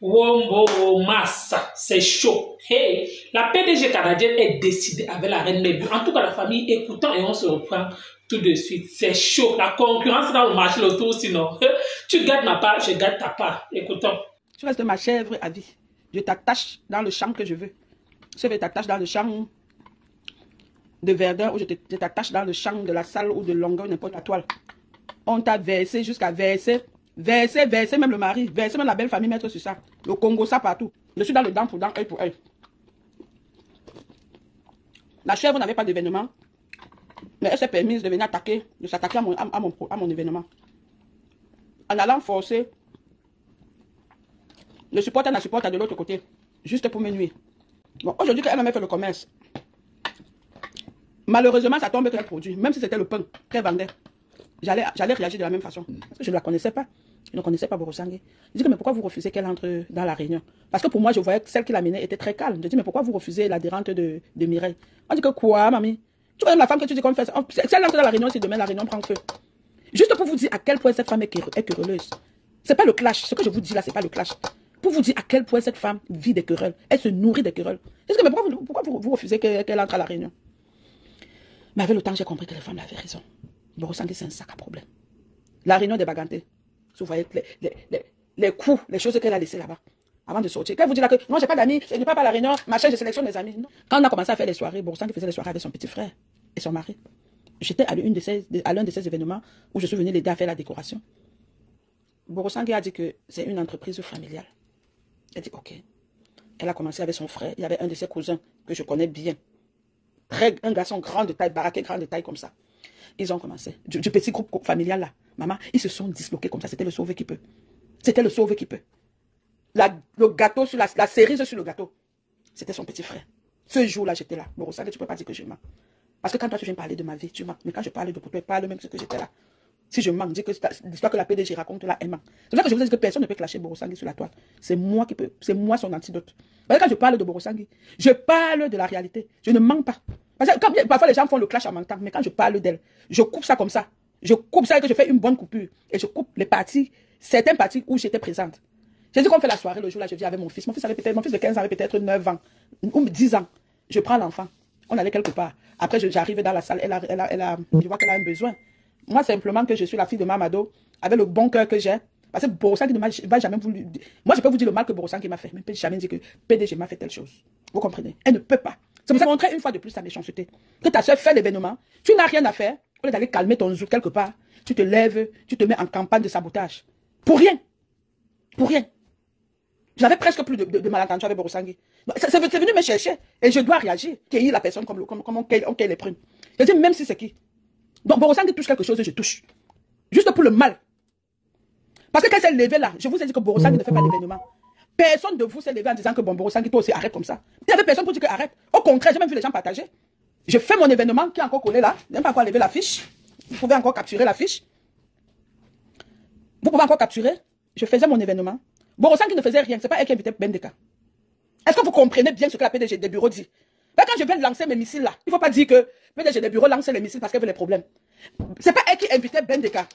Wombo Massa, c'est chaud. Hey, la PDG canadienne est décidée avec la reine Mabel. En tout cas, la famille écoutant et on se reprend tout de suite. C'est chaud. La concurrence dans le marché autour, sinon. Tu gardes ma part, je garde ta part. Écoutons. Tu restes ma chèvre à vie. Je t'attache dans le champ que je veux. Je t'attache dans le champ de Verdun ou je t'attache dans le champ de la salle ou de longueur, n'importe la toile. On t'a versé jusqu'à verser. Verser même le mari, verser même la belle famille, mettre sur ça. Le Congo, ça partout. Je suis dans le dent pour dent, œil pour œil. La chèvre n'avait pas d'événement, mais elle s'est permise de venir attaquer, de s'attaquer à mon événement. En allant forcer le supporter la supporter de l'autre côté, juste pour me nuire. Bon, aujourd'hui, quand elle m'a fait le commerce, malheureusement, ça tombe qu'elle produit, même si c'était le pain qu'elle vendait. J'allais réagir de la même façon. Parce que je ne la connaissais pas. Je ne connaissais pas Borosangue. Je dis, mais pourquoi vous refusez qu'elle entre dans la réunion? Parce que pour moi, je voyais que celle qui l'amenait était très calme. Je dis, mais pourquoi vous refusez l'adhérente de Mireille? On dit que quoi, mamie? Tu vois, la femme que tu dis qu'on fait ça. Si elle entre dans la réunion, si demain la réunion prend feu. Juste pour vous dire à quel point cette femme est querelleuse. Ce n'est pas le clash. Ce que je vous dis là, ce n'est pas le clash. Pour vous dire à quel point cette femme vit des querelles. Elle se nourrit des querelles. Je dis, mais pourquoi vous refusez qu'elle entre à la réunion? Mais avec le temps, j'ai compris que les femmes avaient raison. Borosangue, c'est un sac à problème. La réunion des Bagantés. Vous voyez les coups, les choses qu'elle a laissées là-bas. Avant de sortir. Qu'elle vous dit là que non, j'ai pas d'amis, je n'ai pas à la réunion, machin, je sélectionne les amis. Non. Quand on a commencé à faire les soirées, Borosangue faisait les soirées avec son petit frère et son mari. J'étais à l'un de ces événements où je suis venue l'aider à faire la décoration. Borosangue a dit que c'est une entreprise familiale. Elle dit ok. Elle a commencé avec son frère. Il y avait un de ses cousins que je connais bien. Un garçon grand de taille, baraqué grand de taille comme ça. Ils ont commencé. Du petit groupe familial là. Maman, ils se sont disloqués comme ça. C'était le sauvé qui peut. C'était le sauvé qui peut. Le gâteau sur la cerise sur le gâteau. C'était son petit frère. Ce jour-là, j'étais là. Borosangue, tu ne peux pas dire que je mens. Parce que quand toi, tu viens parler de ma vie, tu mens. Mais quand je parle de pour toi, parle même ce que j'étais là. Si je mens, dis que l'histoire que la PDG raconte là, elle ment. C'est pour ça que je vous ai dit que personne ne peut clasher Borosangue sur la toile. C'est moi qui peux. C'est moi son antidote. Parce que quand je parle de Borosangue, je parle de la réalité. Je ne mens pas. Parce que quand, parfois les gens font le clash en mentant, mais quand je parle d'elle, je coupe ça comme ça. Je coupe ça et que je fais une bonne coupure. Et je coupe les parties, certaines parties où j'étais présente. J'ai dit qu'on fait la soirée le jour-là, je viens avec mon fils. Mon fils de 15 ans avait peut-être 9 ans, ou 10 ans. Je prends l'enfant. On allait quelque part. Après, j'arrive dans la salle, je vois qu'elle a un besoin. Moi, simplement que je suis la fille de Mamado, avec le bon cœur que j'ai. Parce que Borosangue ne m'a jamais voulu. Moi, je peux vous dire le mal que Borosangue m'a fait. Mais je ne peux jamais dire que PDG m'a fait telle chose. Vous comprenez? Elle ne peut pas. C'est pour ça montrer une fois de plus ta méchanceté. Que ta soeur fait l'événement, tu n'as rien à faire. Au lieu d'aller calmer ton zou quelque part, tu te lèves, tu te mets en campagne de sabotage. Pour rien. Pour rien. J'avais presque plus de malentendu avec Borosangue. C'est venu me chercher. Et je dois réagir. Cueillir la personne comme on cueille les prunes. Je dis même si c'est qui. Donc Borosangue touche quelque chose et je touche. Juste pour le mal. Parce que quand elle s'est levée là, je vous ai dit que Borosangue ne fait pas d'événement. Personne de vous s'est levé en disant que bon, Borosangue, toi aussi, arrête comme ça. Il n'y avait personne pour dire que arrête. Au contraire, j'ai même vu les gens partager. Je fais mon événement qui est encore collé là. Je n'ai pas encore levé la fiche. Vous pouvez encore capturer la fiche. Vous pouvez encore capturer. Je faisais mon événement. Borosangue ne faisait rien. Ce n'est pas elle qui invitait Bendeka. Est-ce que vous comprenez bien ce que la PDG des bureaux dit? Là, quand je viens de lancer mes missiles là, il ne faut pas dire que PDG des bureaux lance les missiles parce qu'elle veut les problèmes. Ce n'est pas elle qui invitait Bendeka.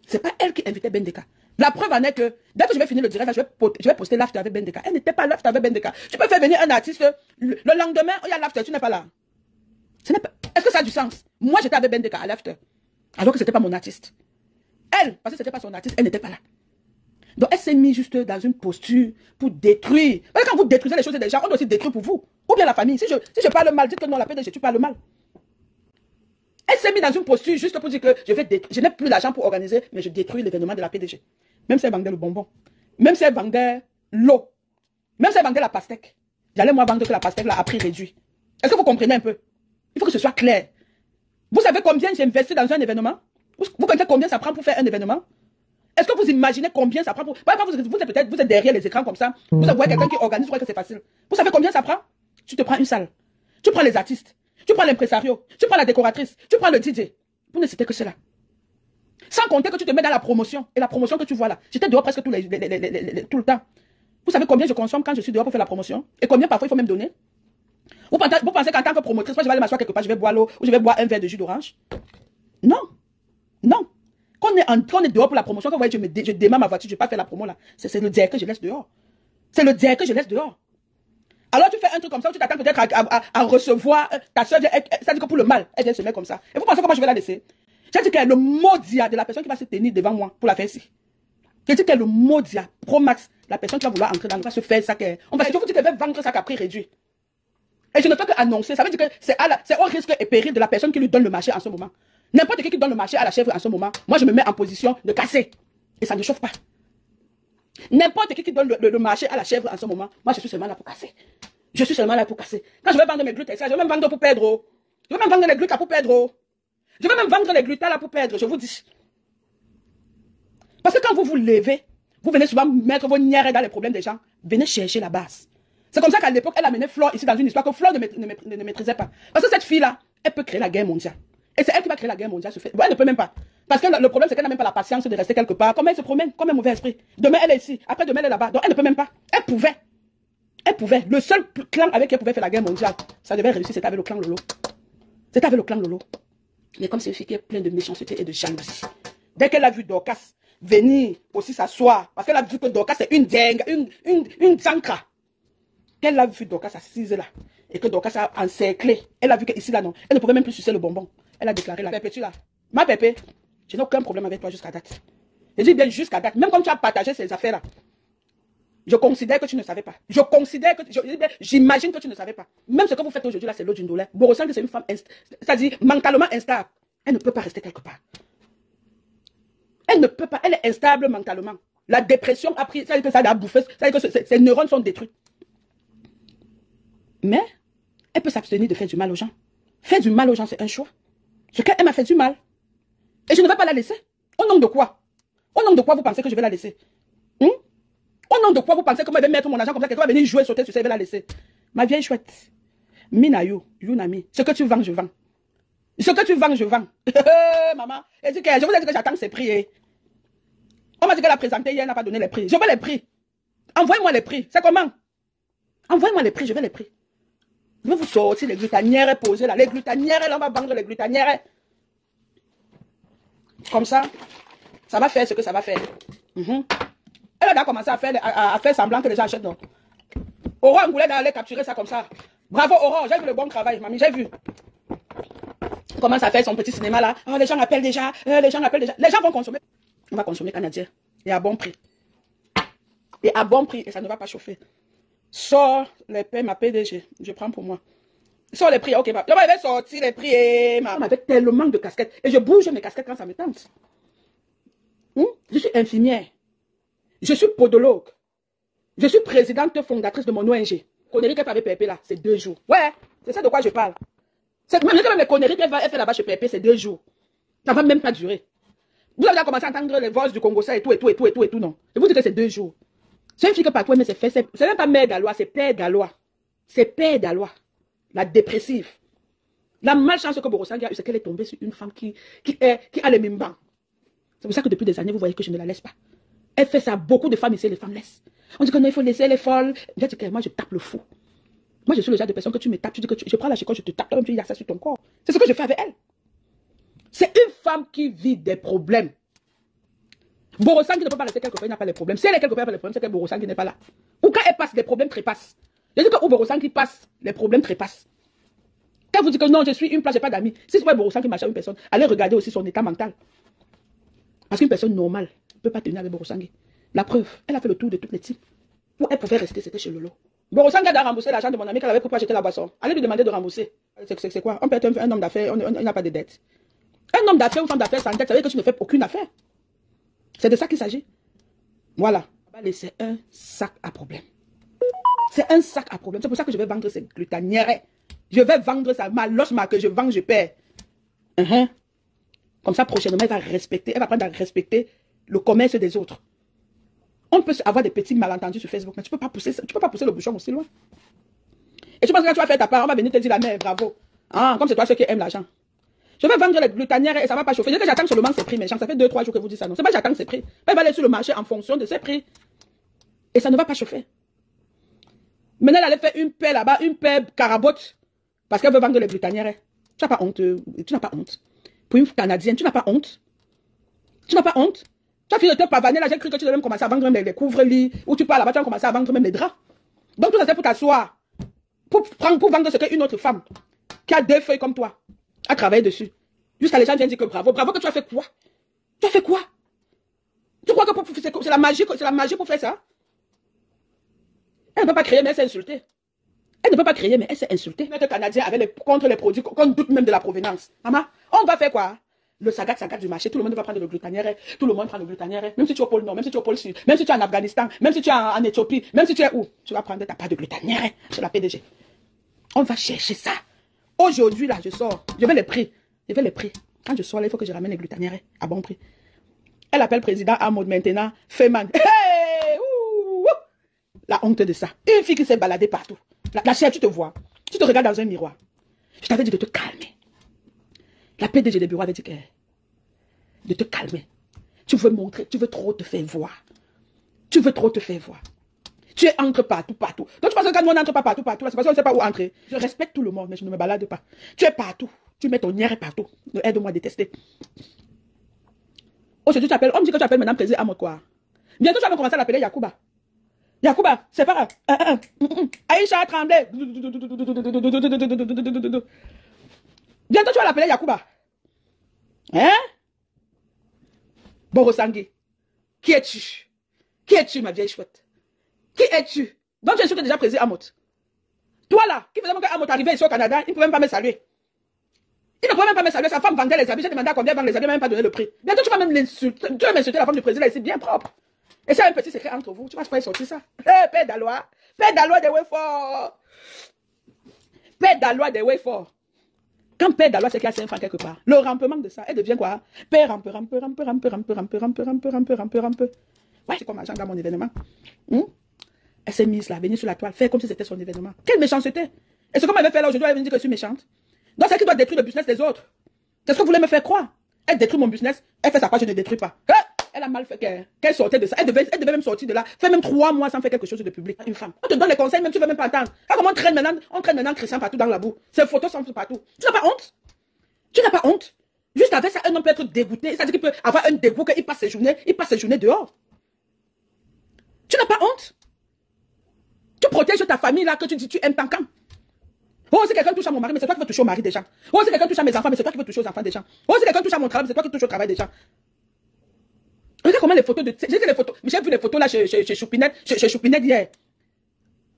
Ce n'est pas elle qui invitait Bendeka. La preuve en est que, dès que je vais finir le direct, là, je vais poster l'after avec Bendeka. Elle n'était pas l'after avec Bendeka. Tu peux faire venir un artiste, le lendemain, il y a l'after, tu n'es pas là. Est-ce que ça a du sens? Moi, j'étais avec Bendeka à l'after, alors que ce n'était pas mon artiste. Elle, parce que ce n'était pas son artiste, elle n'était pas là. Donc, elle s'est mise juste dans une posture pour détruire. Parce que quand vous détruisez les choses des gens, on doit aussi détruire pour vous. Ou bien la famille. Si je parle mal, dites que non, la PDG, tu parles mal. Elle s'est mise dans une posture juste pour dire que je n'ai plus d'argent pour organiser, mais je détruis l'événement de la PDG. Même si elle vendait le bonbon. Même si elle vendait l'eau. Même si elle vendait la pastèque. J'allais moi vendre que la pastèque là à prix réduit. Est-ce que vous comprenez un peu? Il faut que ce soit clair. Vous savez combien j'ai investi dans un événement? Vous connaissez combien ça prend pour faire un événement? Est-ce que vous imaginez combien ça prend pour... Vous êtes derrière les écrans comme ça. Vous voyez quelqu'un qui organise, vous croyez que c'est facile. Vous savez combien ça prend? Tu te prends une salle. Tu prends les artistes. Tu prends l'impresario. Tu prends la décoratrice. Tu prends le DJ. Vous ne citez que cela. Sans compter que tu te mets dans la promotion. Et la promotion que tu vois là. J'étais dehors presque tout le temps. Vous savez combien je consomme quand je suis dehors pour faire la promotion? Et combien parfois il faut même donner? Vous pensez qu'en tant que promotrice, moi je vais aller m'asseoir quelque part, je vais boire l'eau ou je vais boire un verre de jus d'orange? Non. Non. Quand on est dehors pour la promotion, quand vous voyez, je démarre ma voiture, je ne vais pas faire la promo là. C'est le diable que je laisse dehors. C'est le diable que je laisse dehors. Alors tu fais un truc comme ça, tu t'attends peut-être à recevoir ta soeur, ça dit que pour le mal, elle vient se mettre comme ça. Et vous pensez comment je vais la laisser? J'ai dit que le maudit de la personne qui va se tenir devant moi pour la faire ici. J'ai dit que le maudit, Pro Max, la personne qui va vouloir entrer dans nous, va se faire ça. Je vous dis qu'elle va vendre ça à prix réduit. Et je ne peux qu'annoncer, ça veut dire que c'est au risque et péril de la personne qui lui donne le marché en ce moment. N'importe qui donne le marché à la chèvre en ce moment, moi je me mets en position de casser. Et ça ne chauffe pas. N'importe qui donne le marché à la chèvre en ce moment, moi je suis seulement là pour casser. Je suis seulement là pour casser. Quand je vais vendre mes glutes, je vais même vendre pour perdre. Je vais même vendre les glutes pour perdre. Je vais même vendre les glutes là pour perdre, je vous dis. Parce que quand vous vous levez, vous venez souvent mettre vos nières dans les problèmes des gens. Venez chercher la base. C'est comme ça qu'à l'époque, elle a mené Flore ici dans une histoire que Flore ne maîtrisait pas. Parce que cette fille-là, elle peut créer la guerre mondiale. Et c'est elle qui va créer la guerre mondiale. Elle ne peut même pas. Parce que le problème, c'est qu'elle n'a même pas la patience de rester quelque part. Comme elle se promène, comme un mauvais esprit. Demain, elle est ici. Après, demain, elle est là-bas. Donc, elle ne peut même pas. Elle pouvait. Elle pouvait. Le seul clan avec qui elle pouvait faire la guerre mondiale, ça devait réussir, c'était avec le clan Lolo. C'était avec le clan Lolo. Mais comme c'est une fille qui est pleine de méchanceté et de jalousie. Dès qu'elle a vu Dorcas venir aussi s'asseoir, parce qu'elle a vu que Dorcas c'est une dingue, une zancra. Qu'elle a vu Dorcas assise là, et que Dorcas a encerclé. Elle a vu qu'ici là, non, elle ne pouvait même plus sucer le bonbon. Elle a déclaré la Pépé, tu là. Ma Pépé, je n'ai aucun problème avec toi jusqu'à date. Je dis bien jusqu'à date. Même comme tu as partagé ces affaires là. Je considère que tu ne savais pas. Je considère que... J'imagine que tu ne savais pas. Même ce que vous faites aujourd'hui là, c'est l'eau d'une douleur. Borosang, c'est une femme, c'est-à-dire mentalement instable. Elle ne peut pas rester quelque part. Elle ne peut pas. Elle est instable mentalement. La dépression a pris... Ça veut dire que ça a bouffé. Ça veut dire que ses neurones sont détruits. Mais, elle peut s'abstenir de faire du mal aux gens. Faire du mal aux gens, c'est un choix. Ce qu'elle m'a fait du mal. Et je ne vais pas la laisser. Au nom de quoi? Au nom de quoi vous pensez que je vais la laisser? Au nom de quoi vous pensez que moi je vais mettre mon argent comme ça, quelqu'un va venir jouer, sauter sur ça et va la laisser? Ma vieille chouette. Minayo, Yunami. Ce que tu vends, je vends. Ce que tu vends, je vends. Maman. Je vous ai dit que j'attends ces prix. Eh. On m'a dit qu'elle a présenté hier, elle n'a pas donné les prix. Je veux les prix. Envoyez-moi les prix. C'est comment? Envoyez-moi les prix, je veux les prix. Je vais vous sortir les glutanières posées là. Les glutanières, là, on va vendre les glutanières. Comme ça, ça va faire ce que ça va faire. Elle a commencé à faire semblant que les gens achètent. Donc. Aurore voulait aller capturer ça comme ça. Bravo Aurore, j'ai vu le bon travail, mamie, j'ai vu. Elle commence à faire son petit cinéma là. Oh, les gens appellent déjà, les gens appellent déjà. Les gens vont consommer. On va consommer canadien. Et à bon prix. Et à bon prix, et ça ne va pas chauffer. Sors les paix, ma PDG, je prends pour moi. Sors les prix, ok, je vais sortir les prix. On avait tellement de casquettes. Et je bouge mes casquettes quand ça me tente. Je suis infirmière. Je suis podologue. Je suis présidente fondatrice de mon ONG. Conneries qu'elle fait avec Pépé là, c'est 2 jours. Ouais, c'est ça de quoi je parle. Même les conneries qu'elle fait là-bas chez Pépé, c'est 2 jours. Ça ne va même pas durer. Vous avez déjà commencé à entendre les voix du Congo, ça et tout, non. Je vous dis que c'est 2 jours. C'est une fille que partout, mais c'est fait. C'est même pas mère d'Alois, c'est père d'Alois. C'est père d'Alois. La dépressive. La malchance que Borosang a eu, c'est qu'elle est tombée sur une femme qui a les mimbans. C'est pour ça que depuis des années, vous voyez que je ne la laisse pas. Elle fait ça, beaucoup de femmes ici, les femmes laissent. On dit que non, il faut laisser les folles. Je dis que moi, je tape le fou. Moi, je suis le genre de personne que tu me tapes, tu dis que je prends la chicotte, je te tape, toi-même, tu dis ça sur ton corps. C'est ce que je fais avec elle. C'est une femme qui vit des problèmes. Borosang qui ne peut pas rester quelque part, il n'a pas les problèmes. Si elle est quelque part, elle a les problèmes, c'est que Borosang qui n'est pas là. Ou quand elle passe, les problèmes trépassent. Je dis que où Borosang qui passe, les problèmes trépassent. Quand vous dites que non, je suis une place, je n'ai pas d'amis. Si c'est pas Borosang qui marche à une personne, allez regarder aussi son état mental. Parce qu'une personne normale ne peut pas tenir avec Borosang. La preuve, elle a fait le tour de toutes les types. Où elle pouvait rester, c'était chez Lolo. Borosang a remboursé l'argent de mon ami qu'elle avait pris pour acheter la boisson. Allez lui demander de rembourser. C'est quoi? On peut être un homme d'affaires, on n'a pas de dette. Un homme d'affaires ou femme d'affaires sans dette, ça veut dire que tu ne fais aucune affaire. C'est de ça qu'il s'agit. Voilà. C'est un sac à problème. C'est un sac à problème. C'est pour ça que je vais vendre ces glutanières. Je vais vendre ça. Ma loche, que je vends, je perds. Comme ça, prochainement, elle va apprendre à respecter le commerce des autres. On peut avoir des petits malentendus sur Facebook, mais tu ne peux pas pousser le bouchon aussi loin. Et tu penses que quand tu vas faire ta part, on va venir te dire la mère, bravo. Comme c'est toi ceux qui aiment l'argent. Je vais vendre les glutanières et ça ne va pas chauffer. Je dis que j'attends seulement ces prix, mes gens. Ça fait 2-3 jours que vous dites ça. Non, c'est pas que j'attends ces prix. Elle va aller sur le marché en fonction de ces prix. Et ça ne va pas chauffer. Maintenant, elle allait faire une paire là-bas, une paire carabote, parce qu'elle veut vendre les glutanières. Tu n'as pas honte. Tu n'as pas honte. Pour une Canadienne, tu n'as pas honte. Tu n'as pas honte? Tu as fini de te pavaner là, j'ai cru que tu devais même commencer à vendre même les couvre-lits, ou tu pars là-bas, tu vas commencer à vendre même les draps. Donc tout ça c'est pour t'asseoir, pour vendre ce qu'une autre femme, qui a 2 feuilles comme toi, a travaillé dessus. Jusqu'à les gens viennent dire que bravo, bravo que tu as fait quoi? Tu as fait quoi? Tu crois que c'est la magie pour faire ça? Elle ne peut pas créer, mais elle s'est insultée. Elle ne peut pas créer, mais elle s'est insultée. Notre Canadien contre les produits, qu'on doute même de la provenance. Maman, on va faire quoi? Le sagat du marché, tout le monde va prendre le glutanière, tout le monde prend le glutanière, même si tu es au pôle Nord, même si tu es au pôle Sud, même si tu es en Afghanistan, même si tu es en Éthiopie, même si tu es où, tu vas prendre ta part de glutanière chez la PDG. On va chercher ça. Aujourd'hui, là, je sors, je vais les prix. Quand je sors, là, il faut que je ramène les glutanières à bon prix. Elle appelle président en mode maintenant, Feman. Hey, la honte de ça. Une fille qui s'est baladée partout. La chair, tu te vois. Tu te regardes dans un miroir. Je t'avais dit de te calmer. La PDG des bureaux avait dit que de te calmer. Tu veux montrer, tu veux trop te faire voir. Tu veux trop te faire voir. Tu es entre partout. Donc tu penses que quand on n'entre pas partout, c'est parce qu'on ne sait pas où entrer. Je respecte tout le monde, mais je ne me balade pas. Tu es partout. Tu mets ton nière partout. Aide-moi à détester. Aujourd'hui, tu appelles, on me dit que tu appelles maintenant président Amod quoi. Bientôt, tu vas commencer à l'appeler Yacouba. Yacouba, c'est pas grave. Aïcha a tremblé. Bientôt, tu vas l'appeler Yacouba. Hein? Borosangé. Qui es-tu? Qui es-tu, ma vieille chouette? Qui es-tu? Donc, je suis déjà président Amod. Toi là, qui faisait que Amod arrivait ici au Canada, il ne pouvait même pas me saluer. Il ne pouvait même pas me saluer. Sa femme vendait les habits. J'ai demandé à combien vendre les habits, même pas donné le prix. Bientôt, tu vas même l'insulter. Tu vas m'insulter la femme du président ici, bien propre. Et c'est un petit secret entre vous. Tu vas faire sortir ça. Hé, Père Dalois. Père Dalois de Wayfort. Père Dalois de Wayfort. Quand Père Dalois c'est qu'il y a 5 francs quelque part, le rampement de ça, elle devient quoi? Père rampe. Ouais, c'est comme agent dans mon événement. Elle s'est mise là, venir sur la toile, faire comme si c'était son événement. Quelle méchanceté! Et ce qu'on m'avait fait là aujourd'hui, elle vient dire que je suis méchante. Donc c'est qui doit détruire le business des autres. C'est ce que vous voulez me faire croire. Elle détruit mon business, elle fait sa part, je ne détruis pas. Elle a mal fait qu'elle sortait de ça. Elle devait même sortir de là. Fait même 3 mois sans faire quelque chose de public. Une femme. On te donne les conseils, même tu ne veux même pas entendre. Comment on traîne maintenant Christian partout dans la boue. Ses photos sont partout. Tu n'as pas honte? Tu n'as pas honte? Juste avec ça, un homme peut être dégoûté. C'est-à-dire qu'il peut avoir un dégoût qu'il passe ses journées dehors. Tu n'as pas honte? Tu protèges ta famille là que tu dis tu aimes ton camp. Oh, si quelqu'un touche à mon mari, mais c'est toi qui veux toucher au mari des gens. Oh, si quelqu'un touche à mes enfants, mais c'est toi qui veux toucher aux enfants des gens. Oh, si quelqu'un touche à mon travail, mais c'est toi qui touches au travail des gens. Regarde comment les photos de... J'ai vu les photos. J'ai vu les photos là chez Choupinette hier.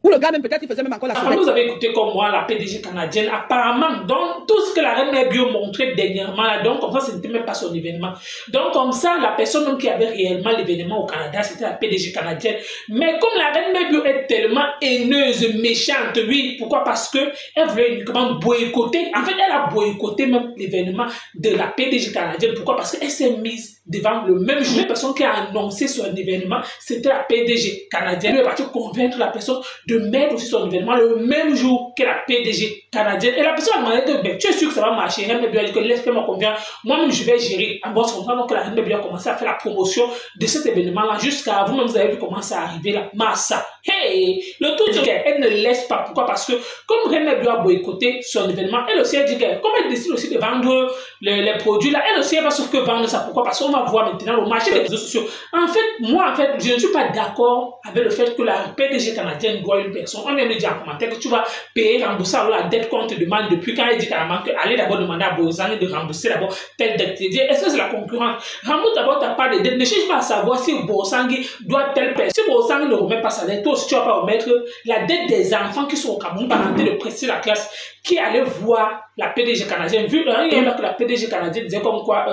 Où le gars même peut-être il faisait même encore la soirée. Vous avez écouté comme moi la PDG canadienne, apparemment, donc tout ce que la reine Mère Bio montrait dernièrement, là, donc comme ça, ce n'était même pas son événement. Donc comme ça, la personne même qui avait réellement l'événement au Canada, c'était la PDG canadienne. Mais comme la reine Mère Bio est tellement haineuse, méchante, oui, pourquoi? Parce que elle voulait uniquement boycotter. En fait, elle a boycotté même l'événement de la PDG canadienne. Pourquoi? Parce qu'elle s'est mise devant le même jour. La personne qui a annoncé son événement, c'était la PDG canadienne. Elle est partie convaincre la personne de mettre aussi son événement le même jour que la PDG canadienne. Et la personne a demandé que ben, tu es sûr que ça va marcher. Reine Mère Bio a dit que laisse-moi convaincre. Moi-même, je vais gérer. En bon sens, donc la Reine Mère Bio a commencé à faire la promotion de cet événement-là jusqu'à vous-même, vous avez vu comment ça arrivé là. Massa. Hey! Le tout dit qu'elle ne laisse pas. Pourquoi? Parce que comme Reine Mère Bio a boycotté son événement, elle aussi a dit que comme elle décide aussi de vendre les produits là, elle aussi elle va sauf que vendre ça. Pourquoi? Parce qu'on va voir maintenant le marché des réseaux sociaux. En fait, moi, je ne suis pas d'accord avec le fait que la PDG canadienne doit une personne. On vient de dire en commentaire que tu vas payer, rembourser la dette qu'on te demande depuis quand elle dit carrément que allez d'abord demander à Bozang de rembourser d'abord telle dette. Est-ce que c'est la concurrence? Rembourse d'abord ta part de dette. Ne cherche pas à savoir si Bozang doit telle personne. Si Bozang ne remet pas sa dette, toi aussi tu vas pas remettre la dette des enfants qui sont au Cameroun, parenté de presser la classe, qui allait voir la PDG canadienne. Vu que la PDG canadienne disait comme quoi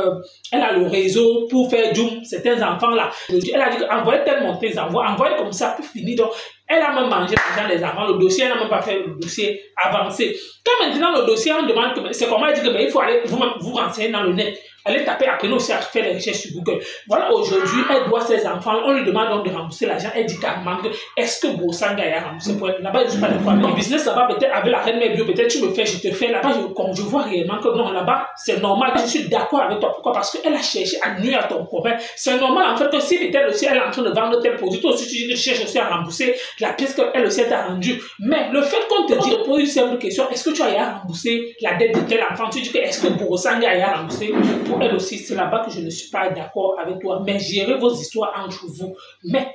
elle a le réseau pour faire zoom certains enfants là. Elle a dit envoyez tel monter les envois, envoyez comme ça pour finir. Donc elle a même mangé l'argent des enfants, le dossier, elle n'a même pas fait le dossier avancé. Quand maintenant le dossier, on demande que c'est comment elle dit que il faut aller vous renseigner dans le net. Elle est tapée, après nous aussi à faire les recherches sur Google. Voilà, aujourd'hui, elle doit ses enfants, on lui demande donc de rembourser l'argent. Elle dit carrément que est-ce que Bosanga a remboursé pour elle? Là-bas, je ne sais pas de quoi. Le business là-bas, peut-être avec la Reine Mère Bio, peut-être tu me fais, je te fais. Là-bas, je vois réellement que non, là-bas, c'est normal. Je suis d'accord avec toi. Pourquoi? Parce qu'elle a cherché à nuire à ton copain. C'est normal en fait que si peut-être aussi elle est en train de vendre tel produit, toi aussi tu cherches aussi à rembourser la pièce qu'elle aussi t'a rendue. Mais le fait qu'on te dit de poser une simple question, est-ce que tu as rembourser la dette de tel enfant? Tu dis que est-ce que Bosanga a remboursé? pour elle aussi, c'est là-bas que je ne suis pas d'accord avec toi. Mais gérez vos histoires entre vous. Mais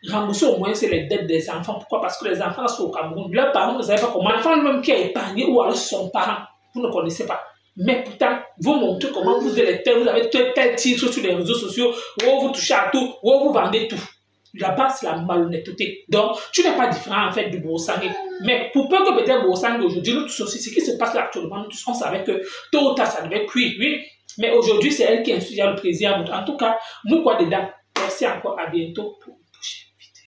rembourser au moins c'est les dettes des enfants. Pourquoi? Parce que les enfants sont au Cameroun. Leurs parents, vous ne savez pas comment. L'enfant lui-même qui a épargné ou alors son parent, vous ne connaissez pas. Mais pourtant, vous montrez comment vous êtes, vous avez tel titre sur les réseaux sociaux, où vous touchez à tout, où vous vendez tout. Là-bas, c'est la malhonnêteté. Donc, tu n'es pas différent en fait du Borosangue. Mais pour peu que peut-être Borosangue aujourd'hui, nous tous aussi, ce qui se passe là actuellement, nous tous, on savait que tôt ou tard, ça devait cuire, oui. Mais aujourd'hui, c'est elle qui insuffit le plaisir. En tout cas, nous quoi dedans. Merci encore, à bientôt.